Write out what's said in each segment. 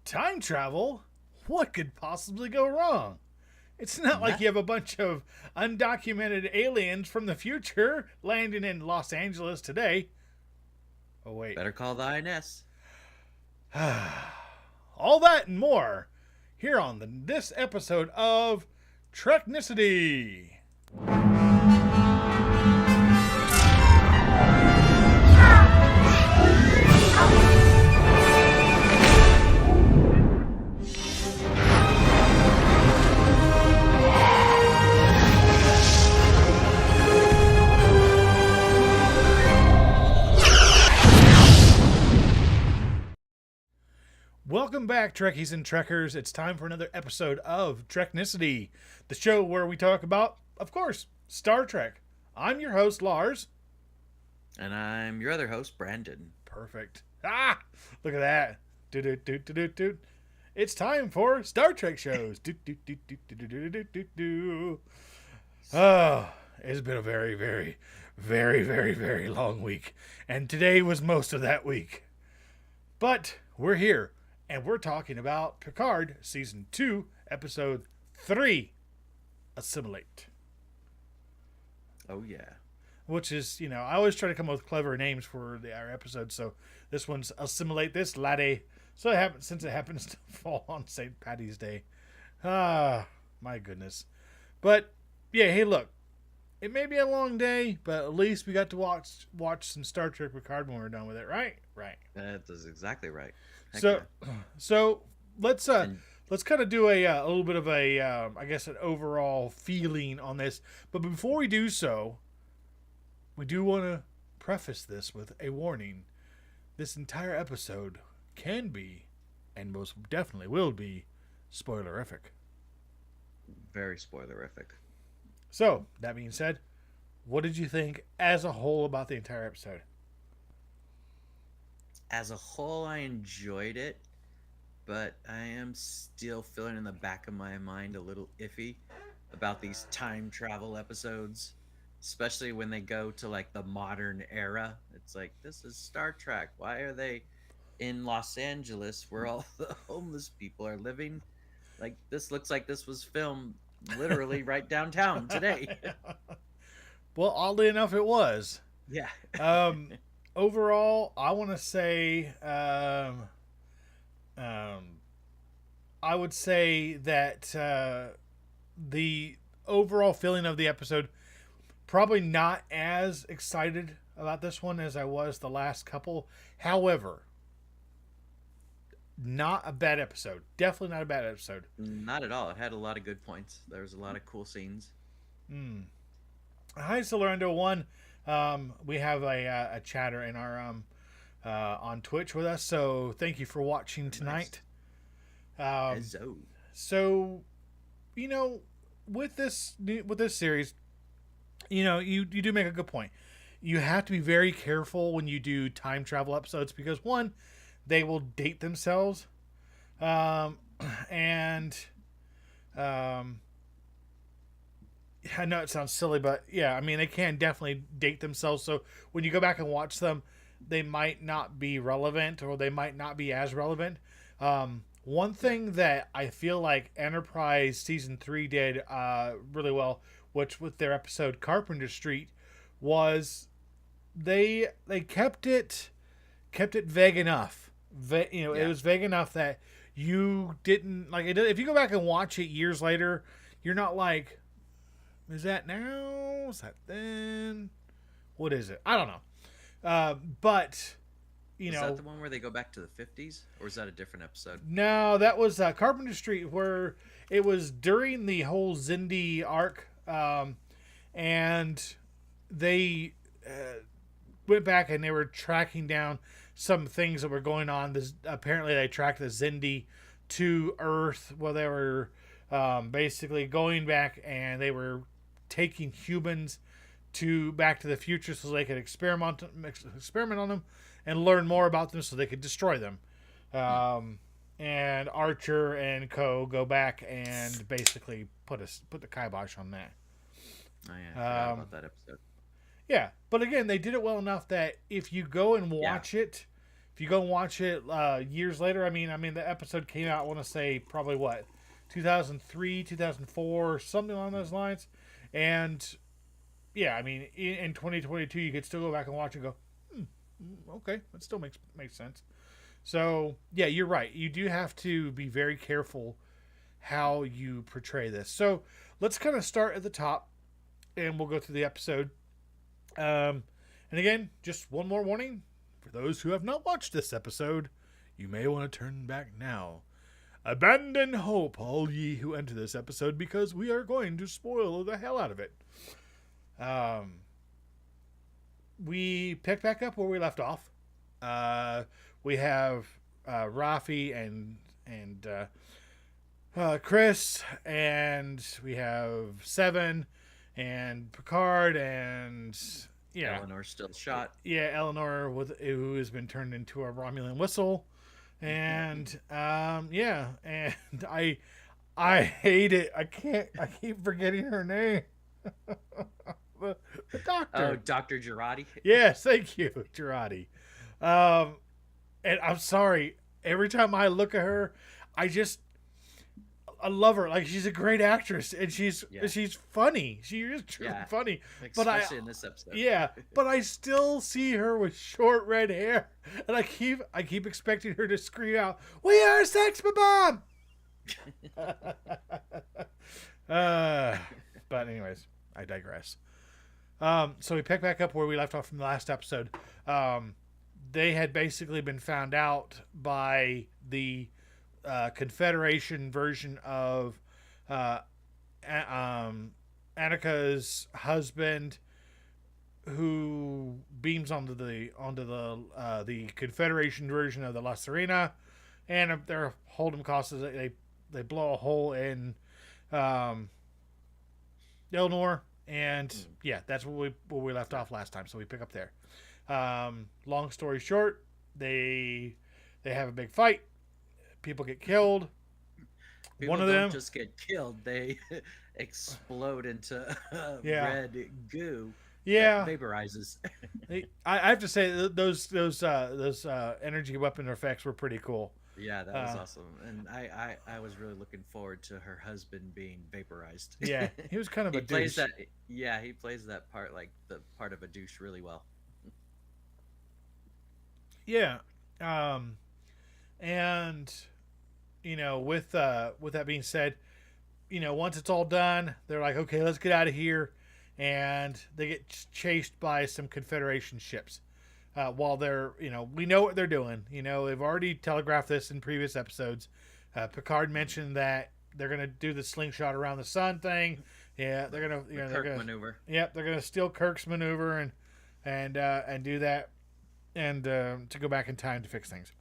Time travel? What could possibly go wrong? It's not like Not, you have a bunch of undocumented aliens from the future landing in Los Angeles today. Oh, wait. better call the INS. All that and more here on this episode of Treknicity. Welcome back, Trekkies and Trekkers. It's time for another episode of Treknicity, the show where we talk about, of course, Star Trek. I'm your host, Lars. And I'm your other host, Brandon. Perfect. Ah, look at that. Do. It's time for Star Trek shows. Oh, it's been a very, very, very, very, very long week. And today was most of that week. But we're here. And we're talking about Picard, Season 2, Episode 3, Assimilate. Oh, yeah. Which is, I always try to come up with clever names for our episodes. So this one's Assimilate This Laddie. So since it happens to fall on St. Paddy's Day. Ah, my goodness. But, yeah, hey, look. It may be a long day, but at least we got to watch some Star Trek Picard when we're done with it, right? Right. That is exactly right. Heck So let's And- kind of do a little bit of I guess an overall feeling on this. But before we do so, we do want to preface this with a warning. This entire episode can be, and most definitely will be, spoilerific. Very spoilerific. So that being said, what did you think as a whole about the entire episode? As a whole, I enjoyed it, but I am still feeling in the back of my mind a little iffy about these time travel episodes, especially when they go to like the modern era. It's like, this is Star Trek. Why are they in Los Angeles where all the homeless people are living? Like, this looks like this was filmed literally right downtown today. Well, oddly enough, it was. Yeah. Overall, I want to say, I would say that the overall feeling of the episode, probably not as excited about this one as I was the last couple. However, not a bad episode. Definitely not a bad episode. Not at all. It had a lot of good points. There was a lot of cool scenes. Hi, Solando One. We have a chatter in our on Twitch with us, so thank you for watching tonight. So, with this series, you do make a good point. You have to be very careful when you do time travel episodes because one, they will date themselves, and I know it sounds silly, but yeah, I mean, they can definitely date themselves. So when you go back and watch them, they might not be relevant or they might not be as relevant. One thing that I feel like Enterprise Season 3 did really well, which with their episode Carpenter Street, was they kept it vague enough. It was vague enough that you didn't, like, if you go back and watch it years later, you're not like, is that now? Is that then? What is it? I don't know. But, Is that the one where they go back to the 50s? Or is that a different episode? No, that was Carpenter Street, where it was during the whole Xindi arc. And they went back and they were tracking down some things that were going on. Apparently, they tracked the Xindi to Earth while they were basically going back, and they were taking humans back to the future so they could experiment on them and learn more about them so they could destroy them. And Archer and co go back and basically put the kibosh on that. Oh yeah, I forgot about that episode. Yeah, but again, they did it well enough that if you go and watch it, If you go and watch it years later, I mean, the episode came out. I want to say probably what 2003, 2004, something along those lines. And yeah, I mean, in 2022, you could still go back and watch and go, okay, that still makes sense. So yeah, you're right. You do have to be very careful how you portray this. So let's kind of start at the top, and we'll go through the episode. And again, just one more warning for those who have not watched this episode: you may want to turn back now. Abandon hope, all ye who enter this episode, because we are going to spoil the hell out of it. We pick back up where we left off. We have Rafi and Chris, and we have Seven and Picard, and yeah, Eleanor's still shot. Yeah, Eleanor who has been turned into a Romulan whistle, and yeah, and I hate it. I keep forgetting her name. the doctor. Oh, Dr. Girardi. Yes, thank you, Girardi. And I'm sorry. Every time I look at her, I love her. Like, she's a great actress, and she's funny. She is truly funny. Especially in this episode. Yeah, but I still see her with short red hair, and I keep expecting her to scream out, "We are sex bomb!" But anyways, I digress. So we pick back up where we left off from the last episode. They had basically been found out by the Confederation version of Annika's husband, who beams onto the Confederation version of the La Serena, and their hold'em cost is they blow a hole in Eleanor, and yeah, that's where we left off last time. So we pick up there. Long story short, they have a big fight. People get killed. People One of them don't just get killed; they explode into red goo. Yeah, that vaporizes. I have to say those energy weapon effects were pretty cool. Yeah, that was awesome, and I was really looking forward to her husband being vaporized. Yeah, he was kind of a douche. He plays that part, like the part of a douche, really well. Yeah, and with that being said, once it's all done, they're like, okay, let's get out of here, and they get chased by some Confederation ships. While they're, we know what they're doing. They've already telegraphed this in previous episodes. Picard mentioned that they're going to do the slingshot around the sun thing. Yeah, they're going to, Kirk maneuver. Yep, they're going to steal Kirk's maneuver and do that, and to go back in time to fix things.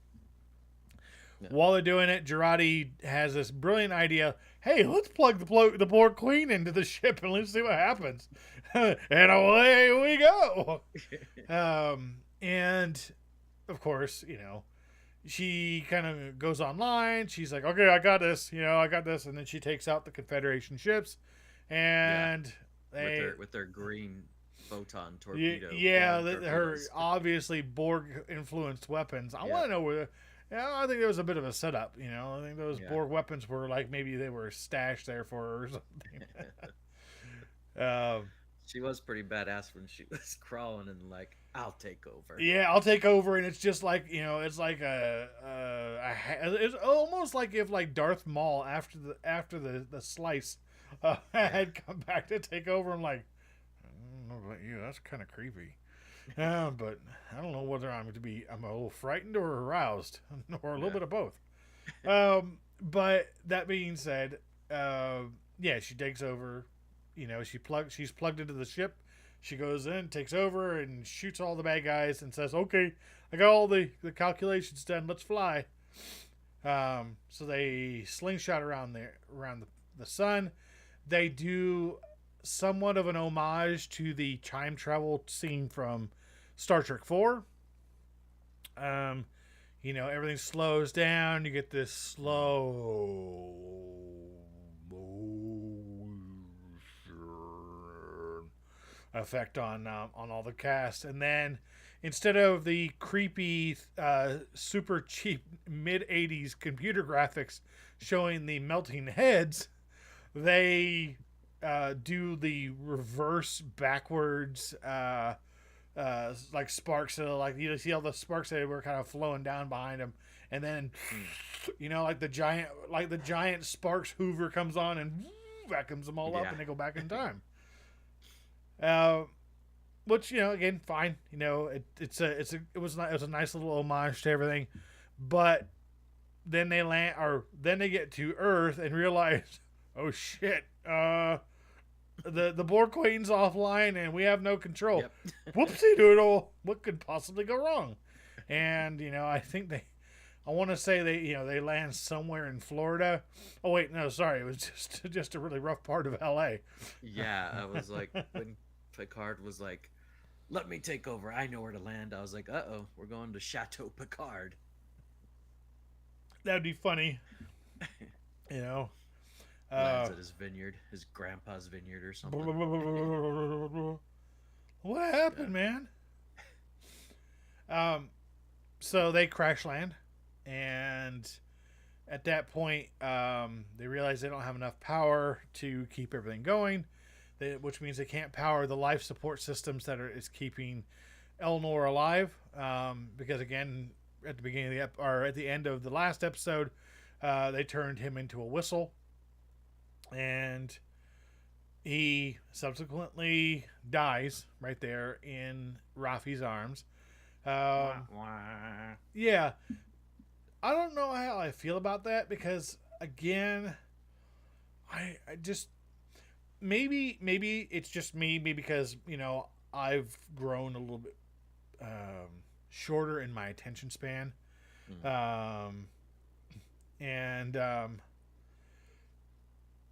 Yeah. While they're doing it, Girardi has this brilliant idea. Hey, let's plug the Borg Queen into the ship and let's see what happens. And away we go. And of course, she kind of goes online. She's like, okay, I got this. I got this. And then she takes out the Confederation ships, and with their green photon torpedo. Yeah, her obviously Borg influenced weapons. I want to know where. I think there was a bit of a setup. I think those Borg weapons were like, maybe they were stashed there for her or something. She was pretty badass when she was crawling and like, I'll take over. Yeah, I'll take over, and it's just like, it's like it's almost like if like Darth Maul after the slice had come back to take over. I'm like, I don't know about you, that's kind of creepy. But I don't know whether I'm a little frightened or aroused, or a little bit of both. But that being said, she takes over. She's plugged into the ship. She goes in, takes over, and shoots all the bad guys, and says, "Okay, I got all the calculations done. Let's fly." So they slingshot around the sun. They do somewhat of an homage to the time travel scene from Star Trek 4. Everything slows down. You get this slow motion. effect on all the cast. And then instead of the creepy, super cheap mid '80s computer graphics showing the melting heads, they do the reverse backwards. Like sparks, so like you see all the sparks that were kind of flowing down behind him, and then like the giant sparks Hoover comes on and vacuums them all up, and they go back in time. Which again, fine. It was a nice little homage to everything, but then they get to Earth and realize, oh shit, the Borg Queen's offline and we have no control. Yep. Whoopsie doodle. What could possibly go wrong? And I think I want to say they land somewhere in Florida. Oh wait, no, sorry, it was just a really rough part of LA. Yeah, I was like, when Picard was like, "Let me take over. I know where to land." I was like, "Uh-oh, we're going to Chateau Picard." That'd be funny. Lands at his vineyard, his grandpa's vineyard or something. What happened, man? So they crash land, and at that point, they realize they don't have enough power to keep everything going, which means they can't power the life support systems that is keeping Elnor alive. Because again, at the beginning of at the end of the last episode, they turned him into a whistle. And he subsequently dies right there in Rafi's arms. Yeah. I don't know how I feel about that because, again, I just... Maybe it's just me because, I've grown a little bit shorter in my attention span.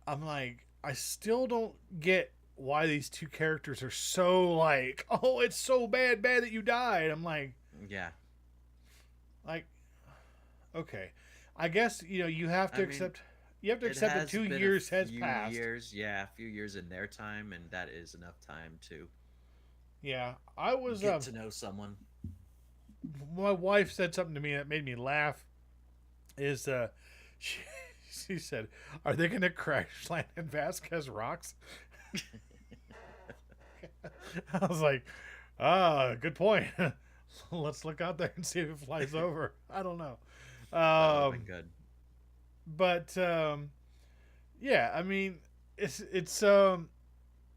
I'm like, I still don't get why these two characters are so like, oh, it's so bad that you died. I'm like, yeah, like, okay, I guess you have to accept. You have to accept that 2 years has passed. A few years in their time, and that is enough time to. Yeah, I was get to know someone. My wife said something to me that made me laugh. She said, "Are they going to crash land in Vasquez Rocks?" I was like, good point. Let's look out there and see if it flies over. I don't know. That would have been good. But yeah, I mean, it's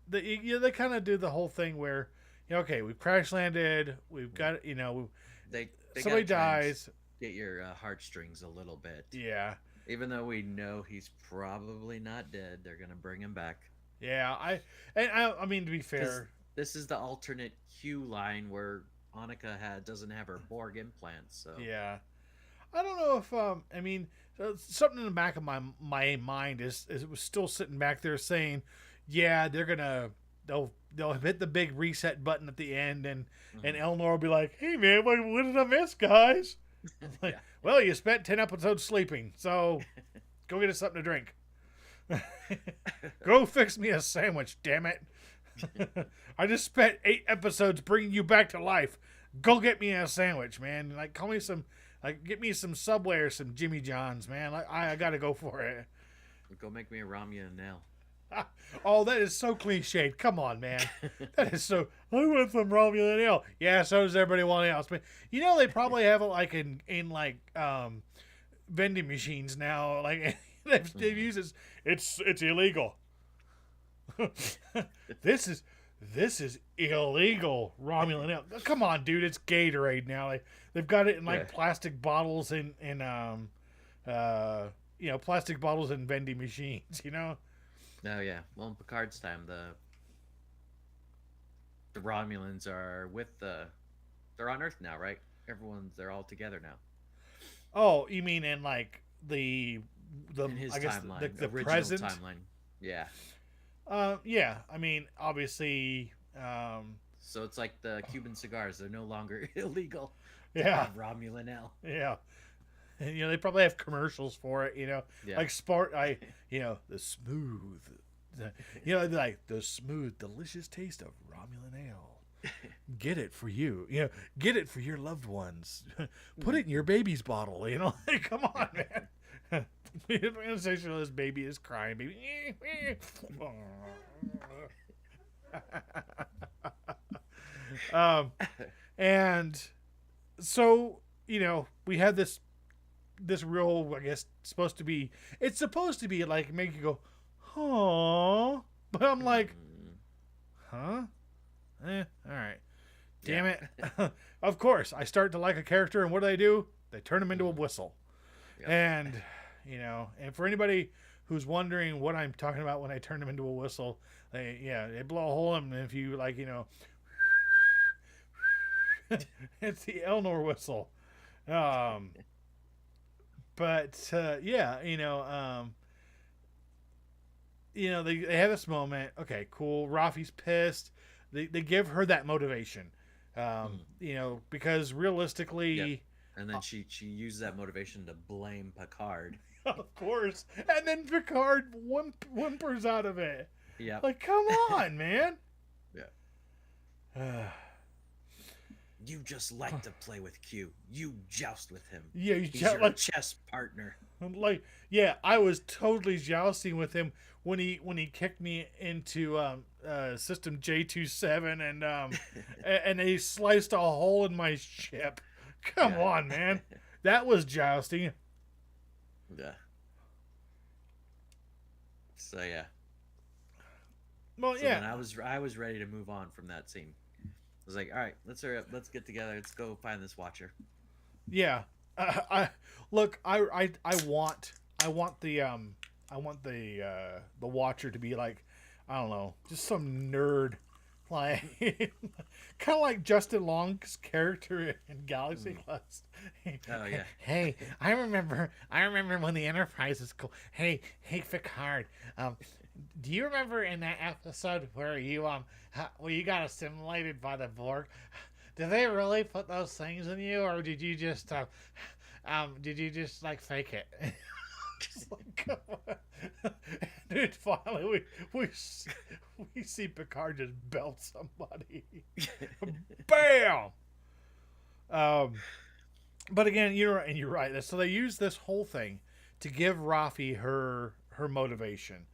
they kind of do the whole thing where okay, we've crash landed, we've got they somebody dies. Get your heartstrings a little bit. Yeah. Even though we know he's probably not dead, they're gonna bring him back. Yeah, I mean, to be fair, this is the alternate Q line where Annika doesn't have her Borg implants. So yeah, I don't know if I mean something in the back of my mind is it was still sitting back there saying, yeah, they'll hit the big reset button at the end and Elnor will be like, hey man, what did I miss, guys? Like, yeah. Well, you spent 10 episodes sleeping, so go get us something to drink. Go fix me a sandwich, damn it. I just spent 8 episodes bringing you back to life. Go get me a sandwich, man. Like, call me some, like, get me some Subway or some Jimmy John's, man. Like, I gotta go for it. Go make me a Romulan now. Oh, that is so cliched. Come on, man. That is so. I want some Romulan ale. Yeah, so does everybody else. But they probably have it like in like vending machines now. Like they've used it. It's illegal. This is illegal Romulan ale. Come on, dude. It's Gatorade now. They've got it in like plastic bottles in plastic bottles in vending machines. Oh yeah. Well, in Picard's time, the Romulans are they're on Earth now, right? They're all together now. Oh, you mean in like the in his timeline, the original present timeline? Yeah. Yeah. I mean, obviously. So it's like the Cuban cigars; they're no longer illegal. Yeah. Romulan ale. Yeah. And, they probably have commercials for it, Yeah. like the smooth like the smooth, delicious taste of Romulan ale. Get it for you. Get it for your loved ones. Put it in your baby's bottle. Like, come on, man. Sensationalist baby is crying. Baby. And so we had this real, I guess, it's supposed to be like make you go, oh, but I'm like, huh? All right. Damn it. Of course, I start to like a character, and what do? They turn him into a whistle. Yep. And, and for anybody who's wondering what I'm talking about when I turn him into a whistle, they blow a hole in him, and if you, like, it's the Elnor whistle. They have this moment. Okay, cool. Rafi's pissed. They give her that motivation, because realistically, yep. And then she uses that motivation to blame Picard. Of course, and then Picard whimpers out of it. Yeah, like, come on, man. Yeah. You just like to play with Q. You joust with him. Yeah, he's your chess partner. Like, yeah, I was totally jousting with him when he kicked me into system J27 and he sliced a hole in my ship. Come on, man. That was jousting. Yeah. So yeah. Well, Then I was ready to move on from that scene. I was like, all right, let's hurry up. Let's get together. Let's go find this Watcher. Yeah. I want the Watcher to be like, I don't know, just some nerd, like kind of like Justin Long's character in Galaxy Quest. Oh yeah. Hey, I remember when the Enterprise is cool. Hey, Picard. Do you remember in that episode where you got assimilated by the Borg? Did they really put those things in you, or did you just like fake it? Just like, come on. Dude, finally we see Picard just belt somebody. Bam. But again, you're right. So they use this whole thing to give Rafi her motivation.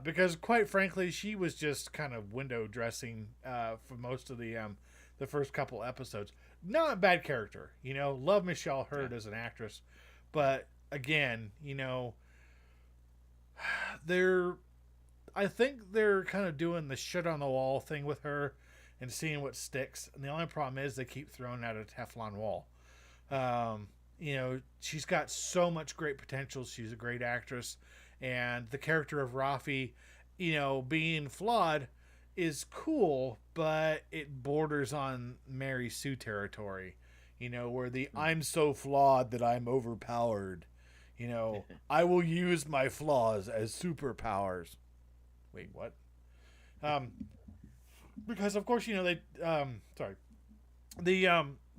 Because quite frankly, she was just kind of window dressing for most of the first couple episodes. Not a bad character, love Michelle Hurd as an actress, but again, I think they're kind of doing the shit on the wall thing with her and seeing what sticks. And the only problem is they keep throwing out a Teflon wall. She's got so much great potential. She's a great actress. And the character of Rafi, being flawed is cool, but it borders on Mary Sue territory, where I'm so flawed that I'm overpowered. I will use my flaws as superpowers. Wait, what? Because of course, they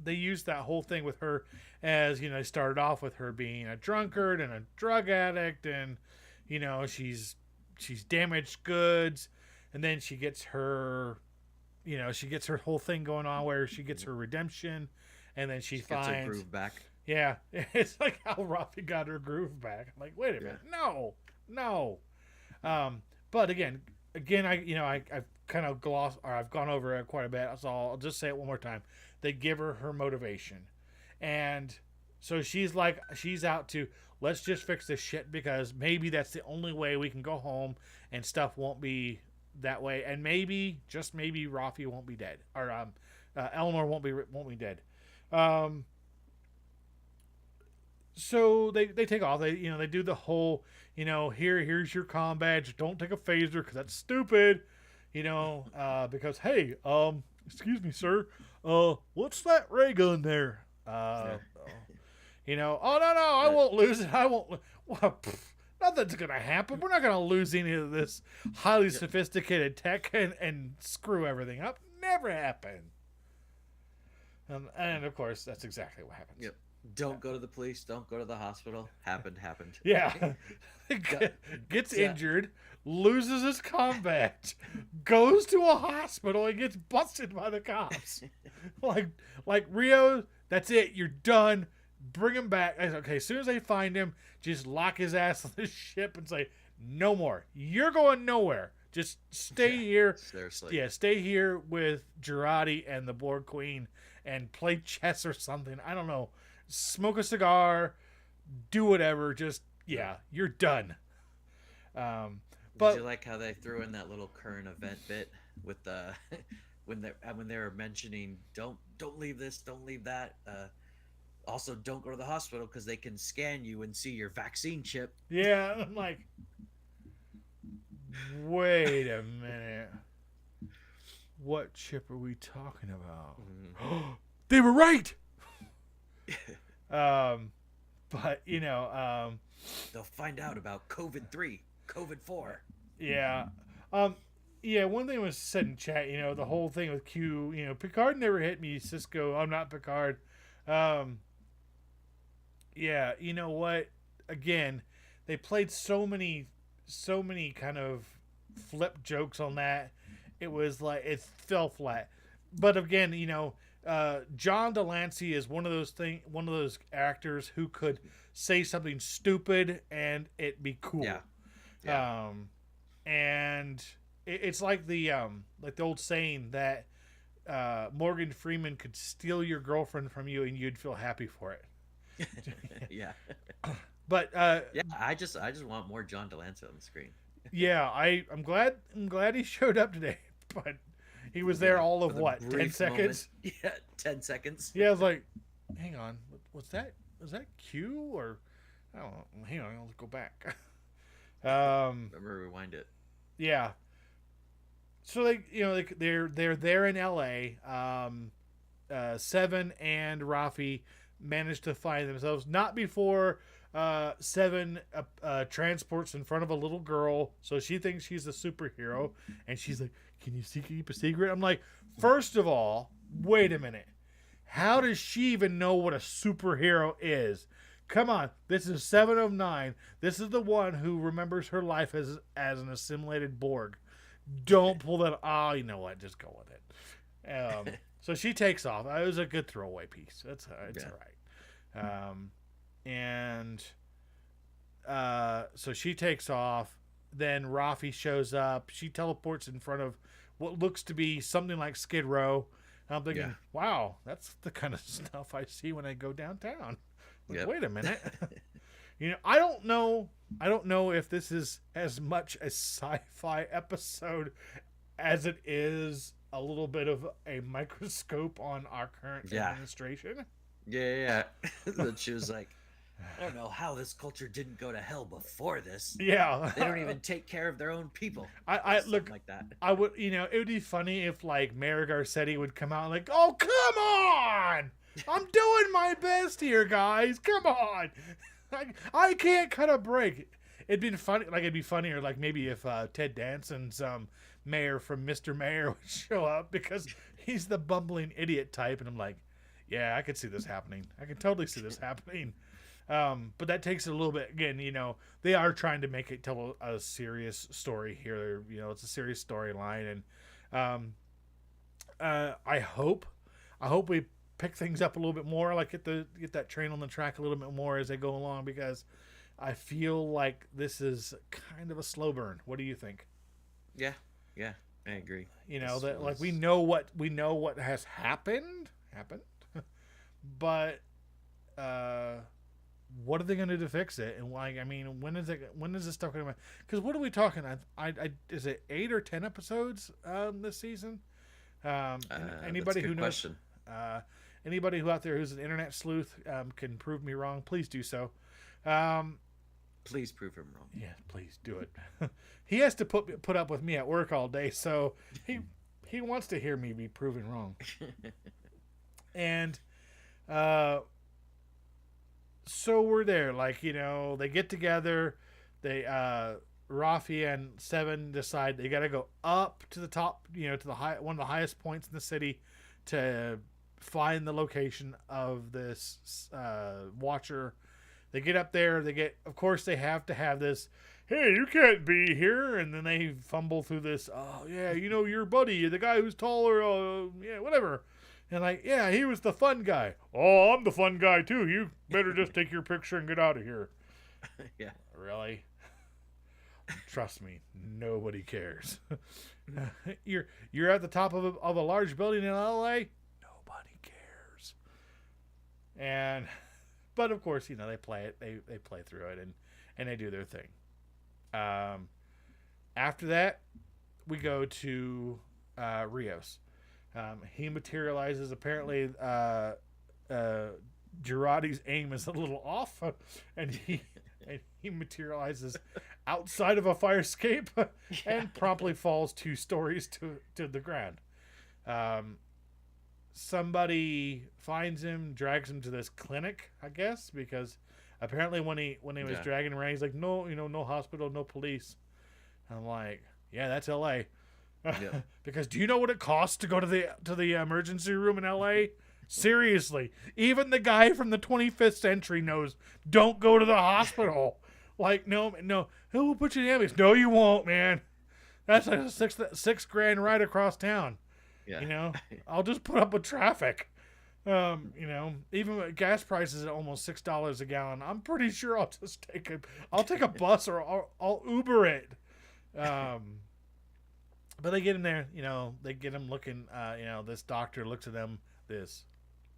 used that whole thing with her as, they started off with her being a drunkard and a drug addict, and she's damaged goods, and then she gets her whole thing going on where she gets her redemption, and then she finds gets her groove back. Yeah, it's like how Rafi got her groove back. I'm like, wait a minute, no. But again, I've kind of I've gone over it quite a bit, so I'll just say it one more time. They give her motivation, and so she's out to, let's just fix this shit because maybe that's the only way we can go home and stuff won't be that way, and maybe, just maybe, Rafi won't be dead, or Elnor won't be dead. So they take off. They do the whole here's your comm badge. Don't take a phaser because that's stupid. Because hey, excuse me, sir. What's that ray gun there? Oh no, I won't lose it. I won't. Well, nothing's gonna happen. We're not gonna lose any of this highly sophisticated tech and screw everything up. Never happen. And of course, that's exactly what happens. Yep. Don't go to the police. Don't go to the hospital. Happened. Yeah. Got- Gets yeah. injured, loses his combat, goes to a hospital and gets busted by the cops. like Rio, that's it. You're done. Bring him back. Okay, as soon as they find him, just lock his ass on the ship and say, no more. You're going nowhere. Just stay here. Seriously. Yeah, stay here with Girardi and the Borg Queen and play chess or something. I don't know. Smoke a cigar, do whatever. Just, yeah, you're done. But Did you like how they threw in that little current event bit with the when they were mentioning don't leave this, don't leave that. Also, don't go to the hospital because they can scan you and see your vaccine chip. yeah, I'm like, wait a minute. What chip are we talking about? They were right. But They'll find out about COVID-3, COVID-4. yeah. Yeah, one thing was said in chat, the whole thing with Q, Picard never hit me, Cisco. I'm not Picard. Yeah, you know what? Again, they played so many kind of flip jokes on that. It was like it fell flat. But again, John Delancey is one of those actors who could say something stupid and it be cool. Yeah. And it's like the old saying that Morgan Freeman could steal your girlfriend from you and you'd feel happy for it. Yeah. But Yeah, I just want more John Delancey on the screen. yeah, I'm glad he showed up today, but he was there all of what, 10 seconds? Moment. Yeah, 10 seconds. Yeah, I was like, hang on, was that Q or I don't know. Hang on, I'll go back. Remember, rewind it. Yeah. So they're there in L.A. Seven and Rafi managed to find themselves not before Seven transports in front of a little girl, so she thinks she's a superhero, and she's like, "Can you keep a secret?" I'm like, first of all, wait a minute. How does she even know what a superhero is? Come on, this is 7 of 9. This is the one who remembers her life as an assimilated Borg. Don't pull that. Oh, you know what? Just go with it. So she takes off. It was a good throwaway piece. It's all right. So she takes off. Then Rafi shows up. She teleports in front of what looks to be something like Skid Row. I'm thinking, wow, that's the kind of stuff I see when I go downtown. Like, wait a minute. I don't know if this is as much a sci-fi episode as it is a little bit of a microscope on our current administration. Yeah. That she was like, I don't know how this culture didn't go to hell before this. Yeah. They don't even take care of their own people. I look like that. I would, it would be funny if like Mayor Garcetti would come out like, "Oh, come on! I'm doing my best here, guys. Come on. I can't cut a break." It'd be funny. Like, it'd be funnier, like maybe if Ted Danson's mayor from Mr. Mayor would show up, because he's the bumbling idiot type, and I'm like, yeah, I could see this happening. I can totally see this happening. But that takes it a little bit. Again, they are trying to make it tell a serious story here. It's a serious storyline, and I hope we pick things up a little bit more, like get that train on the track a little bit more as they go along, because I feel like this is kind of a slow burn. What do you think? Yeah, I agree. Like we know what has happened, but what are they going to do to fix it? And like, I mean, when is this stuff going to? Because what are we talking? I is it 8 or 10 episodes this season? Anybody who knows? Anybody who out there who's an internet sleuth can prove me wrong. Please do so. Please prove him wrong. Yeah, please do it. He has to put up with me at work all day, so he wants to hear me be proven wrong. And so we're there, like, they get together. They Rafi and Seven decide they got to go up to the top, to the one of the highest points in the city to find the location of this watcher. They get up there. Of course, they have to have this. Hey, you can't be here. And then they fumble through this. Oh yeah, your buddy, the guy who's taller. Yeah, whatever. And like, yeah, he was the fun guy. Oh, I'm the fun guy too. You better just take your picture and get out of here. Yeah. Really? Trust me, nobody cares. You're at the top of a large building in LA. Nobody cares. But of course, they play it. They play through it and they do their thing. After that, we go to Rios. He materializes. Apparently, Girardi's aim is a little off, and he materializes outside of a fire escape and promptly falls 2 stories to the ground. Somebody finds him, drags him to this clinic, I guess, because apparently when he was dragging around, he's like, no, no hospital, no police. And I'm like, yeah, that's LA. Yep. Because do you know what it costs to go to the emergency room in LA? Seriously, even the guy from the 25th century knows, don't go to the hospital. Like, no, we'll put you in the ambulance. No, you won't, man. That's like a $6,000 ride across town. Yeah. I'll just put up with traffic. Even with gas prices at almost $6 a gallon, I'm pretty sure I'll just take a bus or I'll Uber it. But they get him there, they get him looking, this doctor looks at him, this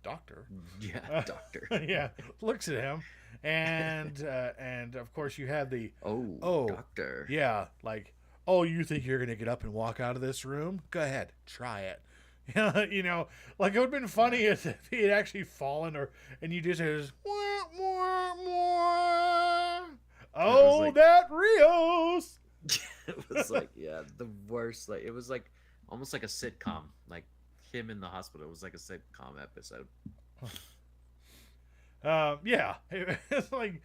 doctor. Yeah, doctor. Yeah, looks at him. And of course you have the, doctor. Yeah, like, oh, you think you're going to get up and walk out of this room? Go ahead, try it. Like it would have been funny if he had actually fallen and you just hear this, oh, that Rios. It was like, yeah, the worst. Like, it was like almost like a sitcom. Like him in the hospital. It was like a sitcom episode. Yeah, it's like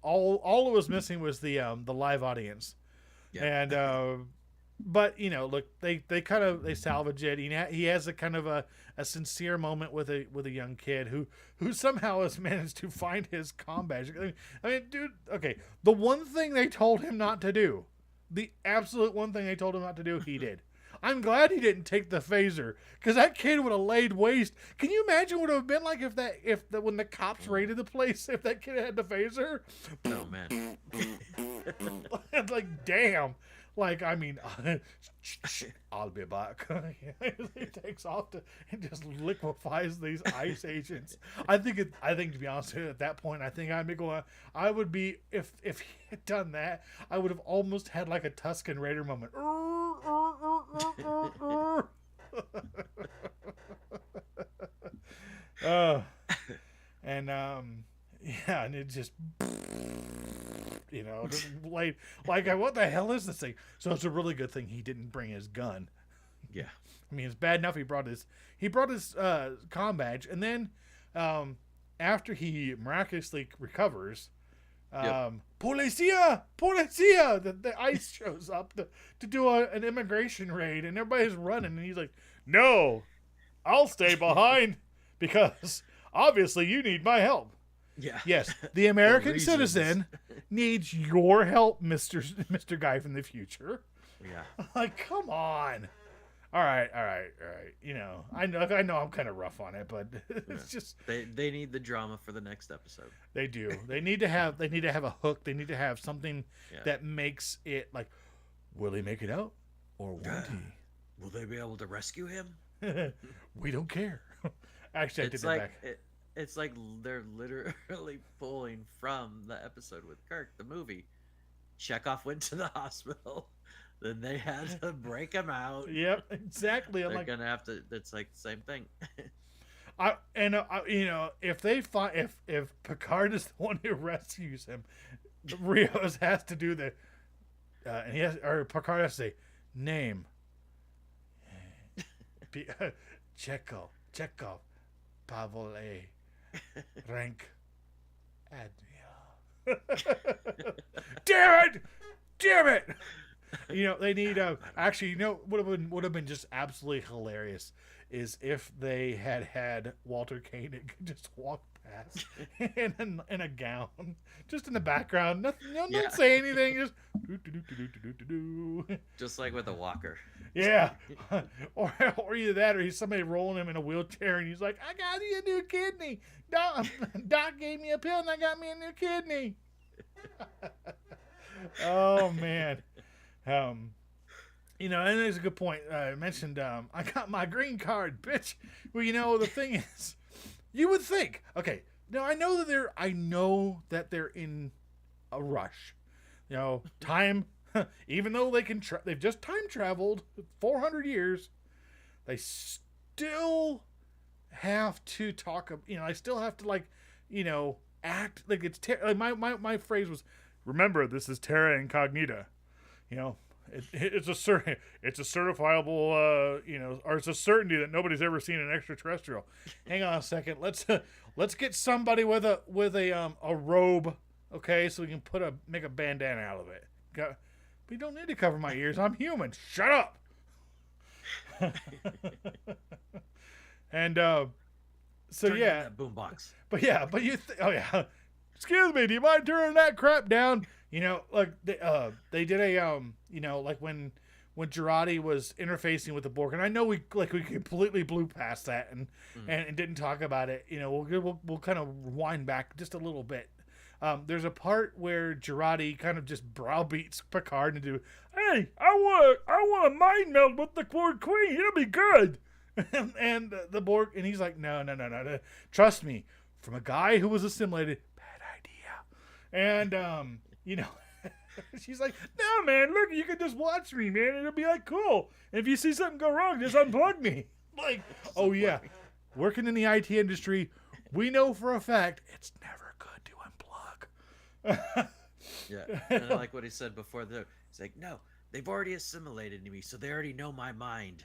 all it was missing was the live audience, and but look, they salvage it. He has a kind of a sincere moment with a young kid who somehow has managed to find his comm badge. I mean, dude, okay, the one thing they told him not to do, the absolute one thing they told him not to do, he did. I'm glad he didn't take the phaser, because that kid would have laid waste. Can you imagine what it would have been like when the cops raided the place, if that kid had the phaser? Oh man. Like, damn. Like, I mean, I'll be back. He takes off and just liquefies these ICE agents. I think to be honest with you, at that point, I think I would be, if he had done that, I would have almost had like a Tusken Raider moment. And it just, just laid, like, what the hell is this thing? So it's a really good thing he didn't bring his gun. Yeah. I mean, it's bad enough he brought his comm badge, and then after he miraculously recovers, Policia! The ICE shows up to do an immigration raid, and everybody's running, and he's like, no, I'll stay behind because obviously you need my help. Yeah. Yes, the American citizen needs your help, Mr. Guy from the future. Yeah. Like, come on. All right. I know I'm kind of rough on it, but it's just they need the drama for the next episode. They do. They need to have a hook. They need to have something that makes it like, will he make it out or won't he? Will they be able to rescue him? We don't care. Actually, I did that back. It's like they're literally pulling from the episode with Kirk, the movie. Chekhov went to the hospital. Then they had to break him out. Yep, exactly. They're gonna have to. It's like the same thing. If Picard is the one who rescues him, Rios has to do and Picard has to say name. Chekhov, Pavel A. Rank Admiral. Damn it! They need actually, would have been just absolutely hilarious is if they had Walter Koenig just walk past in a gown, just in the background, nothing, don't say anything, just Just like with a walker. yeah, or either that, or he's somebody rolling him in a wheelchair, and he's like, "I got you a new kidney. Doc gave me a pill, and I got me a new kidney." Oh man. And it's a good point. I mentioned I got my green card, bitch. Well, the thing is, you would think, okay, now I know that they're in a rush. Time, even though they've just time traveled 400 years, they still have to talk. I still have to act like it's my phrase was, remember, this is terra incognita. It's a certifiable, or it's a certainty that nobody's ever seen an extraterrestrial. Hang on a second. Let's get somebody with a robe, okay, so we can make a bandana out of it. But you don't need to cover my ears. I'm human. Shut up. And so Turn yeah, down that boombox. but oh yeah. Excuse me, do you mind turning that crap down? They did a like when Girardi was interfacing with the Borg, and I know we completely blew past that and didn't talk about it. We'll kind of wind back just a little bit. There's a part where Girardi kind of just browbeats Picard into, "Hey, I want a mind meld with the Borg Queen. It'll be good." and the Borg, and he's like, no. Trust me, from a guy who was assimilated, bad idea. And she's like, "No, man, look, you can just watch me, man. It'll be cool. And if you see something go wrong, just unplug me." Like, oh yeah, working in the IT industry, we know for a fact it's never good to unplug. Yeah, and I like what he said before. He's like, "No, they've already assimilated me, so they already know my mind.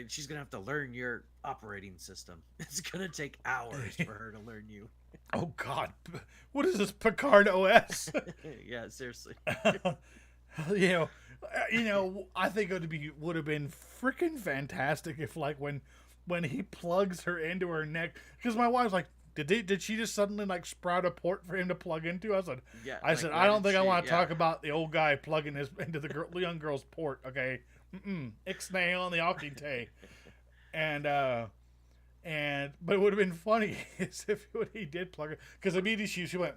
She's gonna have to learn your operating system. It's gonna take hours for her to learn you." Oh God, what is this, Picard OS? Yeah, seriously. I think it would have been freaking fantastic if when he plugs her into her neck, because my wife's like, did she just suddenly sprout a port for him to plug into? I said, I don't think I want to talk about the old guy plugging into the young girl's port. Okay, ixnay on the octane. But it would have been funny if he did plug her, because immediately she went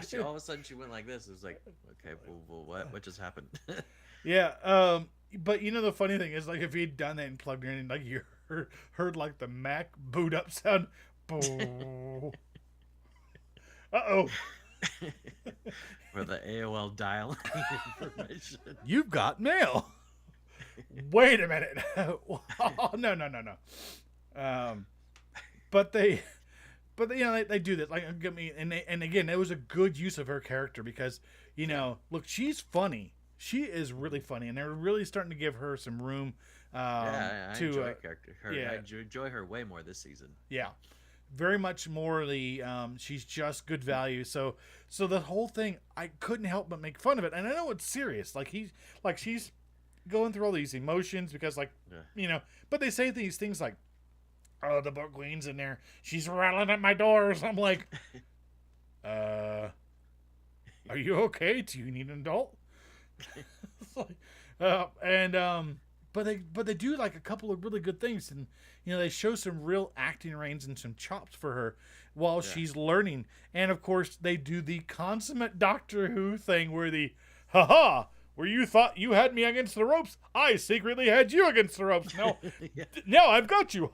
she all of a sudden she went like this. It was like, okay, well, what just happened? Yeah. But the funny thing is, if he'd done that and plugged her in, you heard the Mac boot up sound. Uh-oh. Or the AOL dial information. You've got mail. Wait a minute. Oh, no. But they do that. And again, it was a good use of her character because, look, she's funny. She is really funny, and they're really starting to give her some room. I enjoy her character. I enjoy her way more this season. Yeah, very much more she's just good value. So the whole thing, I couldn't help but make fun of it, and I know it's serious. She's going through all these emotions because but they say these things like, "Oh, the Borg Queen's in there. She's rattling at my doors." I'm like, are you okay? Do you need an adult? But they do a couple of really good things, and they show some real acting range and some chops for her while she's learning. And of course, they do the consummate Doctor Who thing where where you thought you had me against the ropes, I secretly had you against the ropes. No, now I've got you.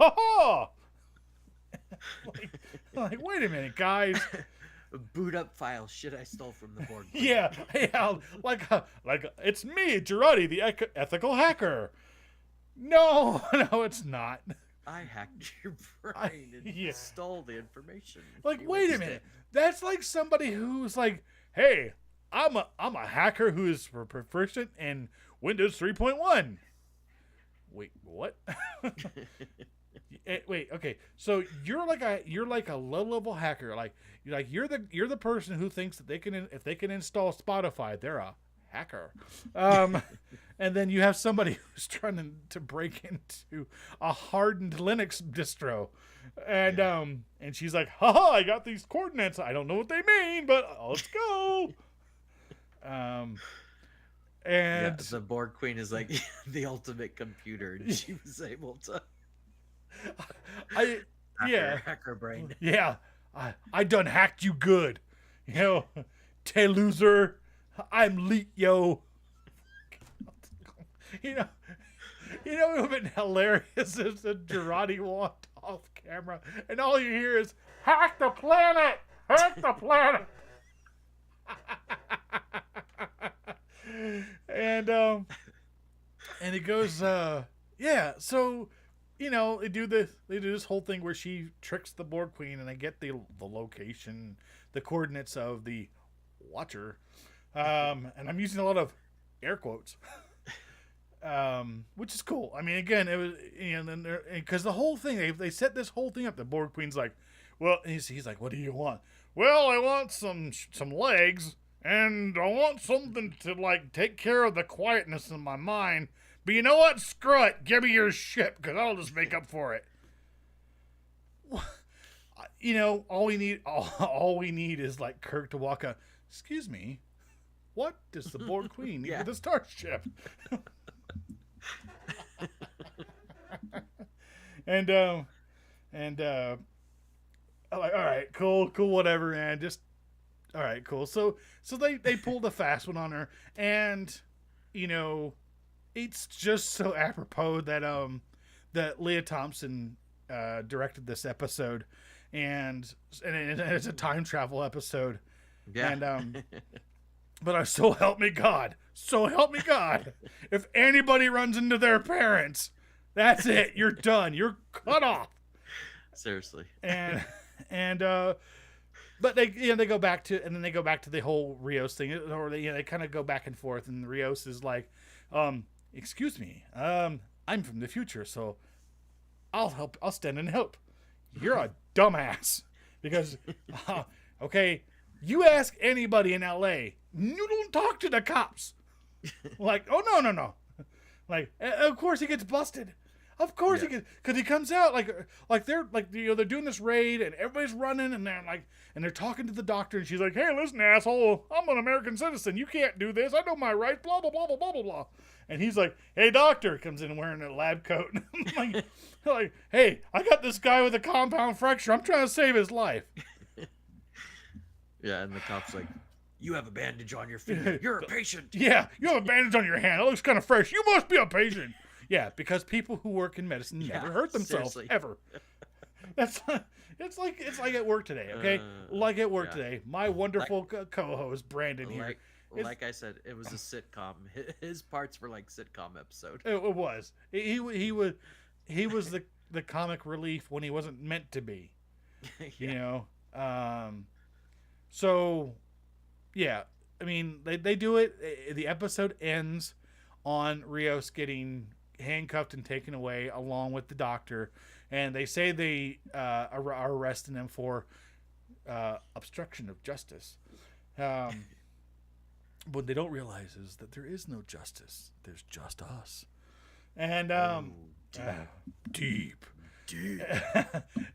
Wait a minute, guys. Boot up file shit I stole from the Borg. Yeah, it's me, Girardi, the ethical hacker. No, it's not. I hacked your brain and stole the information. Wait a minute. That's like somebody who's like, "Hey, I'm a hacker who is proficient in Windows 3.1. Wait, what? Wait, okay. So you're like a low level hacker. You're the person who thinks that they can if they can install Spotify, they're a hacker. Um, and then you have somebody who's trying to break into a hardened Linux distro, and she's like, "Haha, I got these coordinates. I don't know what they mean, but let's go." Um, Yeah, and the Borg Queen is like the ultimate computer, and she was able to I yeah. hacker brain. Yeah, I done hacked you good. You know, Tay loser, I'm leet yo. You know, it would have been hilarious if the Girardi walked off camera and all you hear is hack the planet, hack the planet. and and it goes yeah, so they do this whole thing where she tricks the Borg Queen, and they get the location, the coordinates of the Watcher, and I'm using a lot of air quotes, which is cool. I mean, again, it was because the whole thing they set this whole thing up. The Borg Queen's like, well, he's like, what do you want? Well, I want some legs, and I want something to like take care of the quietness in my mind. But you know what? Screw it. Give me your ship, because I'll just make up for it. All we need is like Kirk to walk out. Excuse me, what does the Borg Queen need with a starship? and I'm like, all right, cool, whatever, man. Just all right, cool. So they pulled a fast one on her, and it's just so apropos that Leah Thompson directed this episode, and it's a time travel episode. Yeah. And but so help me God, if anybody runs into their parents, that's it. You're done. You're cut off. Seriously. And but they go back to the whole Rios thing, or they kind of go back and forth, and Rios is like, excuse me, I'm from the future, so I'll stand and help. You're a dumbass. Because, okay, you ask anybody in LA, you don't talk to the cops. Like, oh, no. Like, of course he gets busted. Of course he gets, because he comes out like they're doing this raid, and everybody's running, and they're talking to the doctor, and she's like, hey, listen, asshole, I'm an American citizen. You can't do this. I know my rights, blah, blah, blah, blah, blah, blah, blah. And he's like, hey, doctor, comes in wearing a lab coat. like, hey, I got this guy with a compound fracture. I'm trying to save his life. Yeah, and the cop's like, you have a bandage on your finger. You're a patient. Yeah, you have a bandage on your hand. It looks kind of fresh. You must be a patient. Yeah, because people who work in medicine never hurt themselves, ever. It's like at work today, okay? Like at work today. My wonderful co-host, Brandon, here. Like I said, it was a sitcom. His parts were like sitcom episode. It was. He was the comic relief when he wasn't meant to be. So, yeah. I mean, they do it. The episode ends on Rios getting handcuffed and taken away along with the doctor, and they say they are arresting him for obstruction of justice. What they don't realize is that there is no justice. There's just us. And deep.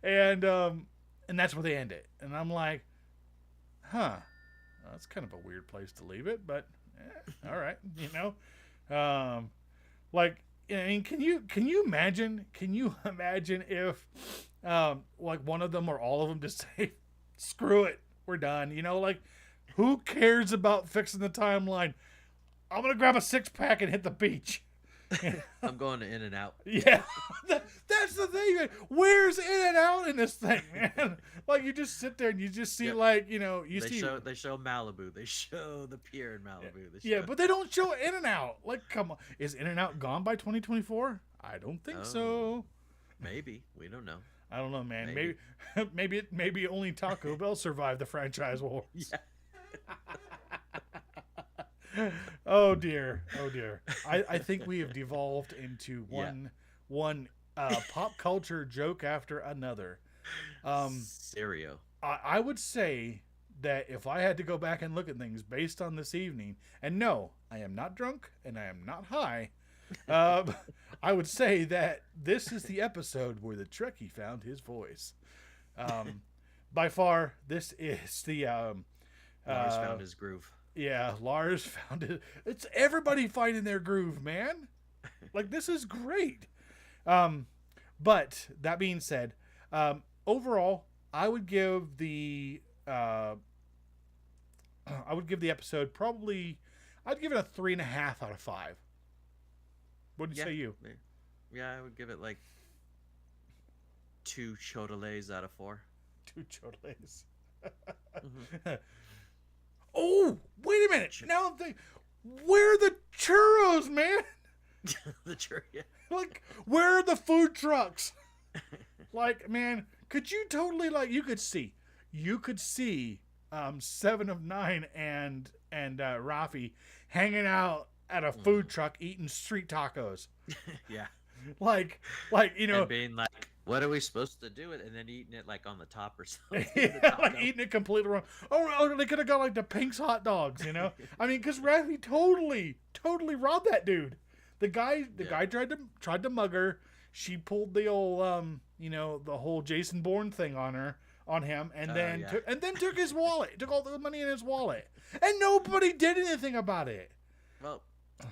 And that's where they end it. And I'm like, huh, that's kind of a weird place to leave it, but all right, like, I mean, can you imagine if like one of them or all of them just say, screw it, we're done, like, who cares about fixing the timeline? I'm gonna grab a 6-pack and hit the beach. I'm going to In-N-Out. Yeah, that's the thing. Where's In-N-Out in this thing, man? Like, you just sit there and you just see, like, they show Malibu. They show the pier in Malibu. Yeah, but they don't show In-N-Out. Like, come on, is In-N-Out gone by 2024? I don't think so. Maybe, we don't know. I don't know, man. Maybe only Taco Bell survived the franchise wars. Yeah. Oh dear. I think we have devolved into one Pop culture joke after another. Serio. I would say that if I had to go back and look at things based on this evening, and no, I am not drunk and I am not high, uh, I would say that this is the episode where the Trekkie found his voice. Um, by far, this is the Lars found his groove. yeah, Lars found it. It's everybody finding their groove, man. Like this is great. Um, but that being said, overall, I would give the episode probably. I'd give it a 3.5 out of 5. What did you say, you? Yeah, I would give it like 2 chotolets out of 4. 2 chotolets. Mm-hmm. Oh, wait a minute! Now I'm thinking, where are the churros, man? The churro, yeah. Like, where are the food trucks? Like, man, could you totally you could see 7 of 9 and Rafi hanging out at a food truck eating street tacos. Yeah. Like and being like, what are we supposed to do with it? And then eating it like on the top or something. Yeah, like eating it completely wrong. Oh, they could have got like the Pink's hot dogs, I mean, because Rafi totally robbed that dude. The guy tried to mug her. She pulled the old the whole Jason Bourne thing on him, and then took his wallet, took all the money in his wallet, and nobody did anything about it. Well,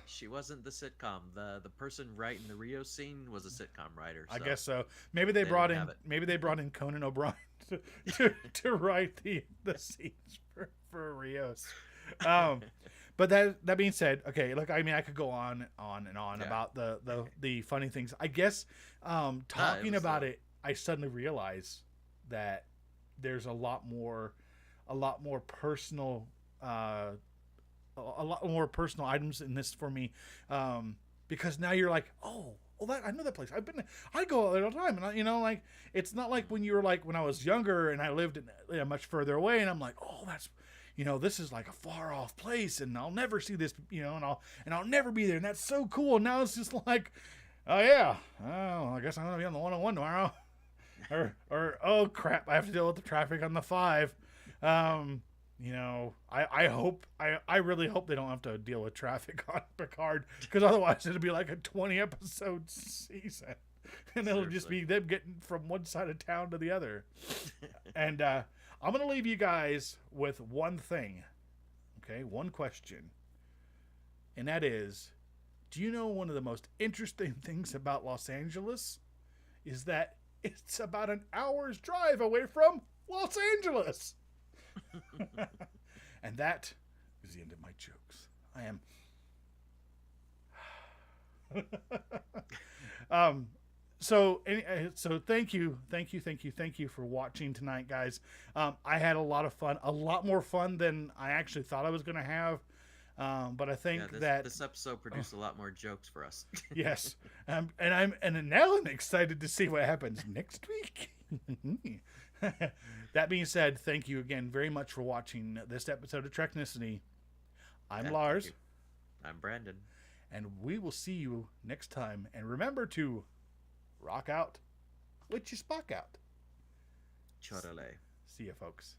she wasn't the sitcom. The person writing the Rio scene was a sitcom writer. So I guess so. Maybe they brought in Conan O'Brien to write the scenes for Rios. But that being said, okay, look, I mean, I could go on and on about the funny things. I guess talking about it, I suddenly realized that there's a lot more personal a lot more personal items in this for me, because now you're like, oh, I know that place. I go there all the time, and it's not like when you were when I was younger and I lived in much further away, and I'm like, oh, that's, this is like a far off place, and I'll never see this, and I'll never be there, and that's so cool. And now it's just like, oh yeah, oh, I guess I'm gonna be on the 101 tomorrow, or oh crap, I have to deal with the traffic on the 5. I really hope they don't have to deal with traffic on Picard, because otherwise it'll be like a 20 episode season, and it'll just be them getting from one side of town to the other. And I'm gonna leave you guys with one thing, okay, one question, and that is, do you know one of the most interesting things about Los Angeles is that it's about an hour's drive away from Los Angeles? And that is the end of my jokes. I am so thank you for watching tonight, guys. I had a lot of fun, a lot more fun than I actually thought I was going to have. But I think this episode produced a lot more jokes for us. Yes. And now I'm excited to see what happens next week. That being said, thank you again very much for watching this episode of Treknicity. I'm Lars. I'm Brandon. And we will see you next time. And remember to rock out, let your Spock out. Chorale. See ya, folks.